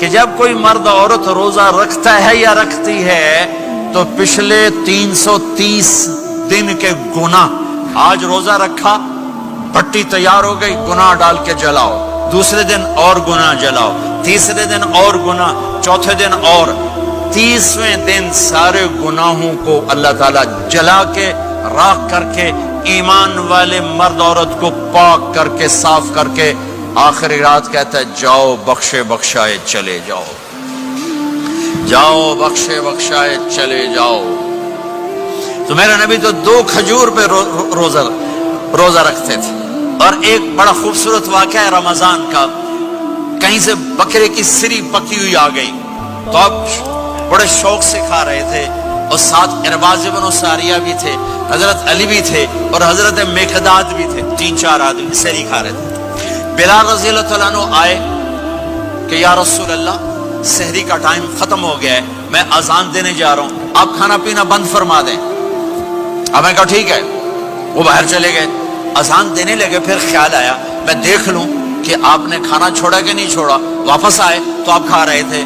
کہ جب کوئی مرد عورت روزہ رکھتا ہے یا رکھتی ہے تو پچھلے 330 دن کے گناہ، آج روزہ رکھا، بھٹی تیار ہو گئی، گناہ ڈال کے جلاؤ، دوسرے دن اور گناہ جلاؤ، تیسرے دن اور گناہ، چوتھے دن اور، 30ویں دن سارے گناہوں کو اللہ تعالیٰ جلا کے راکھ کر کے ایمان والے مرد عورت کو پاک کر کے صاف کر کے آخری رات کہتا ہے جاؤ بخشے بخشائے چلے جاؤ، جاؤ بخشے بخشائے چلے جاؤ۔ تو میرا نبی تو 2 کھجور پہ روزہ رکھتے تھے۔ اور ایک بڑا خوبصورت واقعہ ہے رمضان کا، کہیں سے بکرے کی سری پکی ہوئی آ گئی تو اب بڑے شوق سے کھا رہے تھے، اور ساتھ ارباز بن ساریہ بھی تھے، حضرت علی بھی تھے اور حضرت مقداد بھی تھے، 3-4 آدمی سری کھا رہے تھے۔ بلال رضی اللہ عنہ آئے کہ یا رسول اللہ سحری کا ٹائم ختم ہو گیا ہے، میں اذان دینے جا رہا ہوں، آپ کھانا پینا بند فرما دیں۔ اب میں کہا ٹھیک ہے، وہ باہر چلے گئے، اذان دینے لگے، پھر خیال آیا میں دیکھ لوں کہ آپ نے کھانا چھوڑا کہ نہیں چھوڑا، واپس آئے تو آپ کھا رہے تھے۔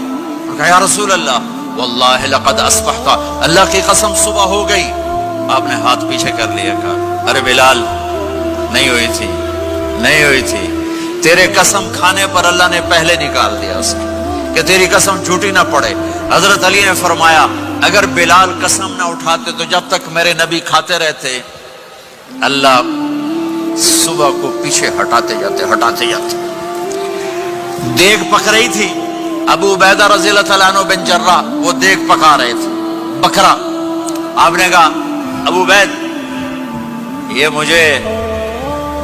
کہا یا رسول اللہ واللہ لقد اصبحت، اللہ کی قسم صبح ہو گئی۔ آپ نے ہاتھ پیچھے کر لیا، کہا ارے بلال نہیں ہوئی تھی، نہیں ہوئی تھی، تیرے قسم کھانے پر اللہ نے پہلے نکال دیا اس کی کہ تیری قسم جھوٹی نہ پڑے۔ حضرت علی نے فرمایا اگر بلال قسم نہ اٹھاتے تو جب تک میرے نبی کھاتے رہتے اللہ صبح کو پیچھے ہٹاتے جاتے۔ دیگ پک رہی تھی، ابو عبیدہ رضی اللہ تعالیٰ عنہ بن جرہ وہ دیگ پکا رہے تھے، بکرا۔ آپ نے کہا ابو عبید یہ مجھے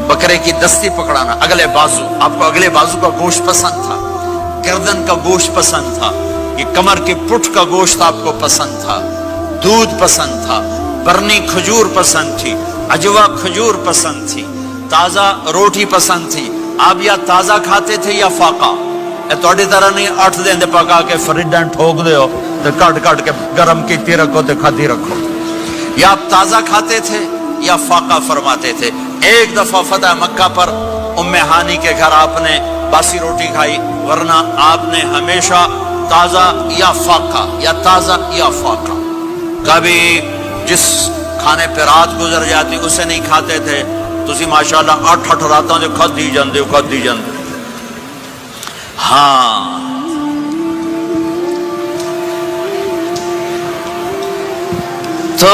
بکرے کی دستی پکڑانا، اگلے بازو، آپ کو اگلے بازو کا گوشت پسند تھا، گردن کا گوشت پسند تھا، یہ کمر کے پٹھ کا گوشت آپ کو پسند تھا، دودھ پسند تھا، برنی کھجور پسند تھی، عجوا کھجور پسند تھی، تازہ روٹی پسند تھی۔ آپ یا تازہ کھاتے تھے یا فاقہ، تھوڑی طرح نہیں 8 دن دے پکا کے فریڈن ٹھوک دے ہو تو کٹ کے گرم کیتی رکھو تو کھاتی رکھو، یا آپ تازہ کھاتے تھے یا فاقہ فرماتے تھے۔ ایک دفعہ فتح مکہ پر ام ہانی کے گھر آپ نے باسی روٹی کھائی، ورنہ آپ نے ہمیشہ تازہ یا فاقہ یا تازہ یا فاقہ، کبھی جس کھانے پہ رات گزر جاتی اسے نہیں کھاتے تھے۔ تسی ماشاءاللہ 8 راتوں سے کھدی جاندے ہاں۔ تو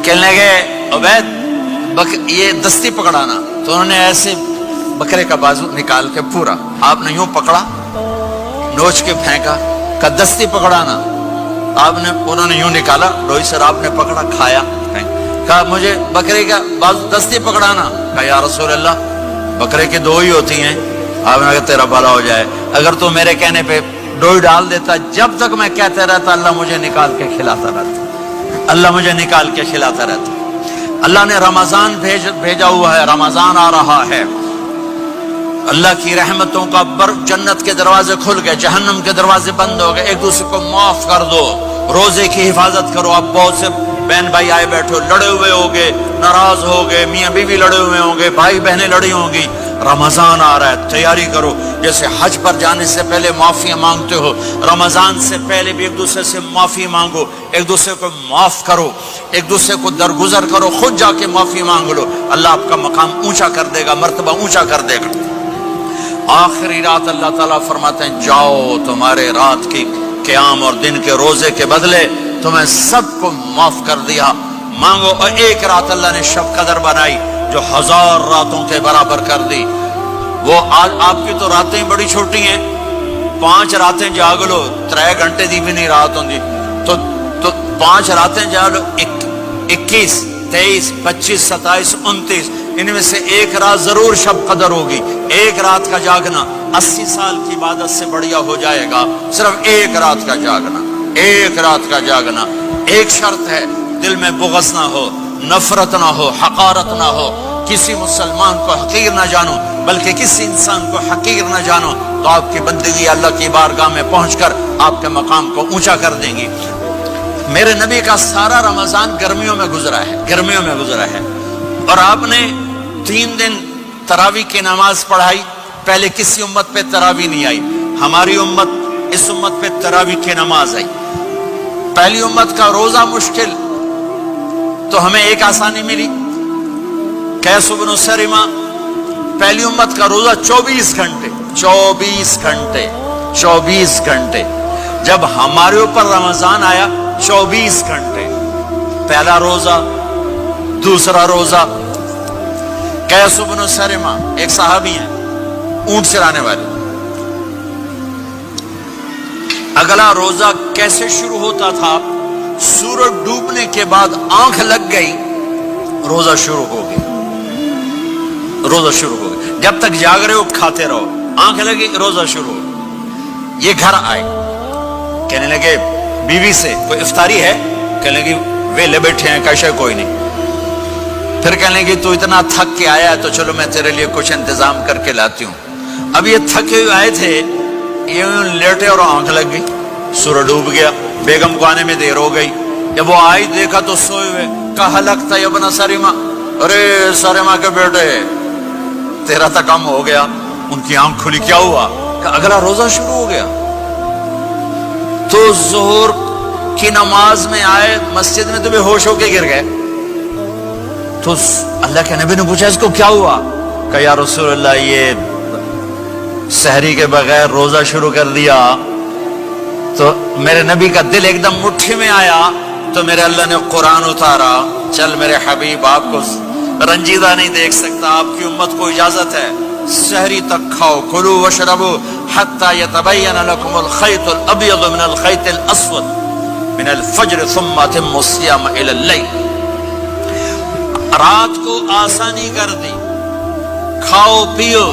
کہنے لگے عبید یہ دستی پکڑانا، تو انہوں نے ایسے بکرے کا بازو نکال کے پورا آپ نے یوں پکڑا، نوچ کے پھینکا، کہ دستی پکڑانا، آپ نے انہوں نے یوں نکالا لوئی سر، آپ نے پکڑا کھایا، کہا مجھے بکرے کا بازو دستی پکڑانا، کہا یا رسول اللہ بکرے کی 2 ہی ہوتی ہیں۔ آپ نے کہا تیرا بھلا ہو جائے، اگر تو میرے کہنے پہ ڈوئی ڈال دیتا، جب تک میں کہتے رہتا اللہ مجھے نکال کے کھلاتا رہتا، اللہ مجھے نکال کے کھلاتا رہتا۔ اللہ نے رمضان بھیجا ہوا ہے، رمضان آ رہا ہے، اللہ کی رحمتوں کا جنت کے دروازے کھل گئے، جہنم کے دروازے بند ہو گئے، ایک دوسرے کو معاف کر دو، روزے کی حفاظت کرو۔ اب بہت سے بہن بھائی آئے بیٹھو، لڑے ہوئے ہوگے، ناراض ہو گئے، میاں بیوی لڑے ہوئے ہوں گے، بھائی بہنیں لڑی ہوں گی، رمضان آ رہا ہے، تیاری کرو۔ جیسے حج پر جانے سے پہلے معافی مانگتے ہو، رمضان سے پہلے بھی ایک دوسرے سے معافی مانگو، ایک دوسرے کو معاف کرو، ایک دوسرے کو درگزر کرو، خود جا کے معافی مانگ لو، اللہ آپ کا مقام اونچا کر دے گا، مرتبہ اونچا کر دے گا۔ آخری رات اللہ تعالیٰ فرماتے ہیں جاؤ، تمہارے رات کی قیام اور دن کے روزے کے بدلے تمہیں سب کو معاف کر دیا، مانگو۔ اور ایک رات اللہ نے شب قدر بنائی جو 1000 راتوں کے برابر کر دی۔ وہ آج آپ کی تو راتیں بڑی چھوٹی ہیں، 5 راتیں جاگ لو، 3 گھنٹے دی بھی نہیں رات ہوندی، تو 5 راتیں جاگ لو، 21 23 25 27 29، ان میں سے ایک رات ضرور شب قدر ہوگی۔ ایک رات کا جاگنا 80 سال کی عبادت سے بڑھیا ہو جائے گا، صرف ایک رات کا جاگنا، ایک رات کا جاگنا۔ ایک شرط ہے، دل میں بغض نہ ہو، نفرت نہ ہو، حقارت نہ ہو، کسی مسلمان کو حقیر نہ جانو، بلکہ کسی انسان کو حقیر نہ جانو، تو آپ کی بندگی اللہ کی بارگاہ میں پہنچ کر آپ کے مقام کو اونچا کر دیں گی۔ میرے نبی کا سارا رمضان گرمیوں میں گزرا ہے، گرمیوں میں گزرا ہے، اور آپ نے 3 دن تراویح کی نماز پڑھائی۔ پہلے کسی امت پہ تراویح نہیں آئی، ہماری امت اس امت پہ تراویح کی نماز آئی. پہلی امت کا روزہ مشکل تو ہمیں ایک آسانی ملی. قیس بن سرمہ پہلی امت کا روزہ 24 گھنٹے 24 گھنٹے. جب ہمارے اوپر رمضان آیا 24 گھنٹے. پہلا روزہ دوسرا روزہ. قیس بن سرمہ ایک صحابی ہیں اونٹ چرانے والے. اگلا روزہ کیسے شروع ہوتا تھا؟ سورج ڈوبنے کے بعد آنکھ لگ گئی روزہ شروع ہو گیا. جب تک جاگ رہے ہو کھاتے رہو. آنکھ لگی روزہ شروع ہو. یہ گھر آئے کہنے لگے بیوی سے کوئی افطاری ہے؟ کہنے لگے ویلے بیٹھے ہیں کیسے کوئی نہیں. پھر کہنے لگے تو اتنا تھک کے آیا ہے تو چلو میں تیرے لیے کچھ انتظام کر کے لاتی ہوں. اب یہ تھکے ہوئے آئے تھے, یہ لیٹے اور آنکھ لگ گئی, سورج ڈوب گیا. بیگم کو آنے میں دیر ہو گئی. جب وہ آئی دیکھا تو سوئے ہوئے. کہا لگتا ہے ابن سرمہ, ارے سرمہ کے بیٹے تیرا تو کم ہو گیا. ان کی آنکھ کھلی, کیا ہوا؟ کہ اگلا روزہ شروع ہو گیا. تو ظہر کی نماز میں آئے مسجد میں تو بے ہوش ہو کے گر گئے. تو اللہ کے نبی نے پوچھا اس کو کیا ہوا؟ کہ یا رسول اللہ یہ سحری کے بغیر روزہ شروع کر دیا. تو میرے نبی کا دل ایک دم مٹھی میں آیا. تو میرے اللہ نے قرآن اتارا, چل میرے حبیب آپ کو رنجیدہ نہیں دیکھ سکتا, آپ کی امت کو اجازت ہے سحری تک کھاؤ. کلوا واشربوا حتی یتبین لکم الخیط الابیض من الخیط الاسود من الفجر ثم اتموا الصیام الی اللیل. رات کو آسانی کر دی, کھاؤ پیو.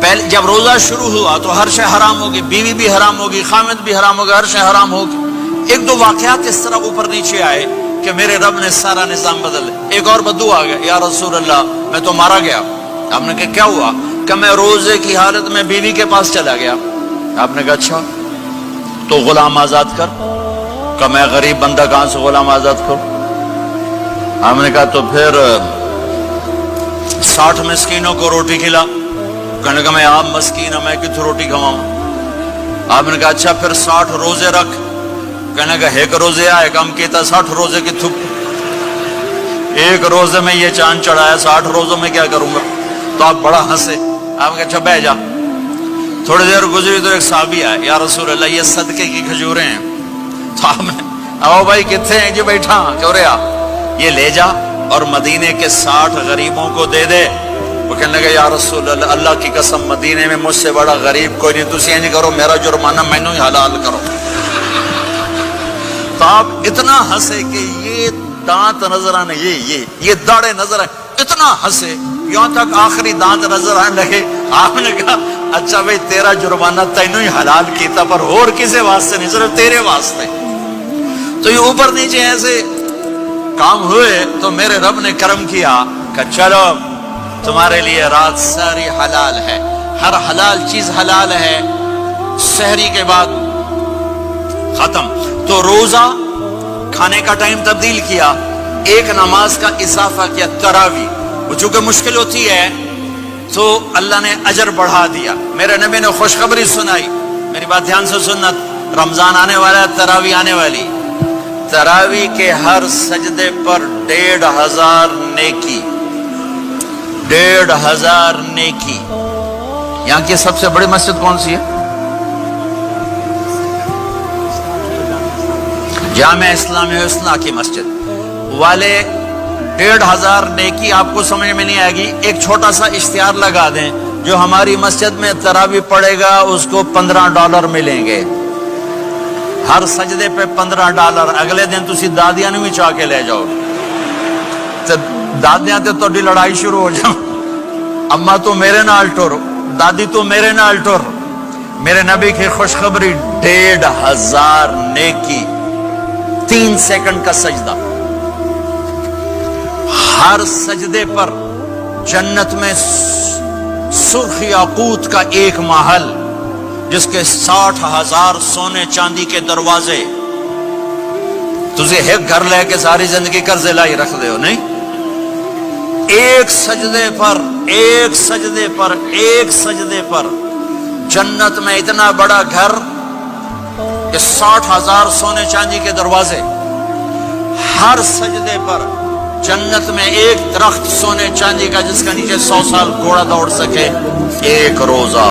پہلے جب روزہ شروع ہوا تو ہر شے حرام ہوگی, بیوی بھی حرام ہوگی, خامد بھی حرام ہوگا, ہر شے حرام ہوگی. ایک دو واقعات اس طرح اوپر نیچے آئے کہ میرے رب نے سارا نظام بدل. ایک اور بدو آ گیا, یا رسول اللہ میں تو مارا گیا. آپ نے کہا کیا ہوا؟ کہ میں روزے کی حالت میں بیوی کے پاس چلا گیا. آپ نے کہا اچھا تو غلام آزاد کر. کہ میں غریب بندہ کہاں سے غلام آزاد کروں؟ آپ نے کہا تو پھر 60 مسکینوں کو روٹی کھلا. کہنے لگا میں آپ مسکین ہوں, میں کتوں روٹی کھواؤں؟ آپ نے کہا اچھا پھر 60 روزے رکھ. کہنے لگا ایک روزے آئے کم کیتا 60 روزے کی تھک. ایک روزے میں یہ چاند چڑھایا, 60 روزوں میں کیا کروں گا؟ تو آپ بڑا ہنسے. آپ نے کہا اچھا بہ جا. تھوڑی دیر گزری تو ایک صحابی آئے, یا رسول اللہ یہ صدقے کی کھجوریں ہیں. تو آپ نے آؤ بھائی کتنے ہیں؟ جی بیٹھا. کیوں رہے آپ؟ یہ لے جا اور مدینے کے 60 غریبوں کو دے دے. وہ کہنے لگا یا رسول اللہ اللہ کی قسم مدینے میں مجھ سے بڑا غریب کوئی نہیں, تسی نہیں کرو, میرا جرمانہ مینوں ہی حلال کرو. تو آپ اتنا ہنسے کہ یہ دانت نظر آنے, یہ داڑے نظر آئے, اتنا ہنسے یہاں تک آخری دانت نظر آنے لگے. آپ نے کہا اچھا بھائی تیرا جرمانہ تینوں ہی حلال کیتا پر اور کسی واسطے نہیں, صرف تیرے واسطے. تو یہ اوپر نیچے ایسے کام ہوئے تو میرے رب نے کرم کیا کہ چلو تمہارے لیے رات ساری حلال ہے, ہر حلال چیز حلال ہے. سحری کے بعد ختم. تو روزہ کھانے کا ٹائم تبدیل کیا, ایک نماز کا اضافہ کیا تراویح. وہ چونکہ مشکل ہوتی ہے تو اللہ نے اجر بڑھا دیا. میرے نبی نے خوشخبری سنائی, میری بات دھیان سے سننا, رمضان آنے والا ہے, تراویح آنے والی. تراویح کے ہر سجدے پر 1500 نیکی, 1500 نیکی. یہاں کی سب سے بڑی مسجد کون سی ہے؟ جامع اسلامی حسنہ کی مسجد والے. 1500 نیکی آپ کو سمجھ میں نہیں آئے گی. ایک چھوٹا سا اشتہار لگا دیں, جو ہماری مسجد میں تراویح پڑے گا اس کو $15 ملیں گے. ہر سجدے پہ $15. اگلے دن تسی دادیاں نے بھی چاہ کے لے جاؤ. دادیاں تے تو لڑائی شروع ہو جاؤ, اما تو میرے نال ٹر, دادی تو میرے نال ٹر. میرے نبی کی خوشخبری 1500 نیکی, 3 سیکنڈ کا سجدہ. ہر سجدے پر جنت میں سرخ یاقوت کا ایک محل جس کے 60,000 سونے چاندی کے دروازے. تجھے ایک گھر لے کے ساری زندگی قرضے لائی رکھ دے ہو نہیں. ایک سجدے پر جنت میں اتنا بڑا گھر کہ 60,000 سونے چاندی کے دروازے، ہر سجدے پر جنت میں ایک درخت سونے چاندی کا جس کا نیچے 100 سال گھوڑا دوڑ سکے، ایک روزہ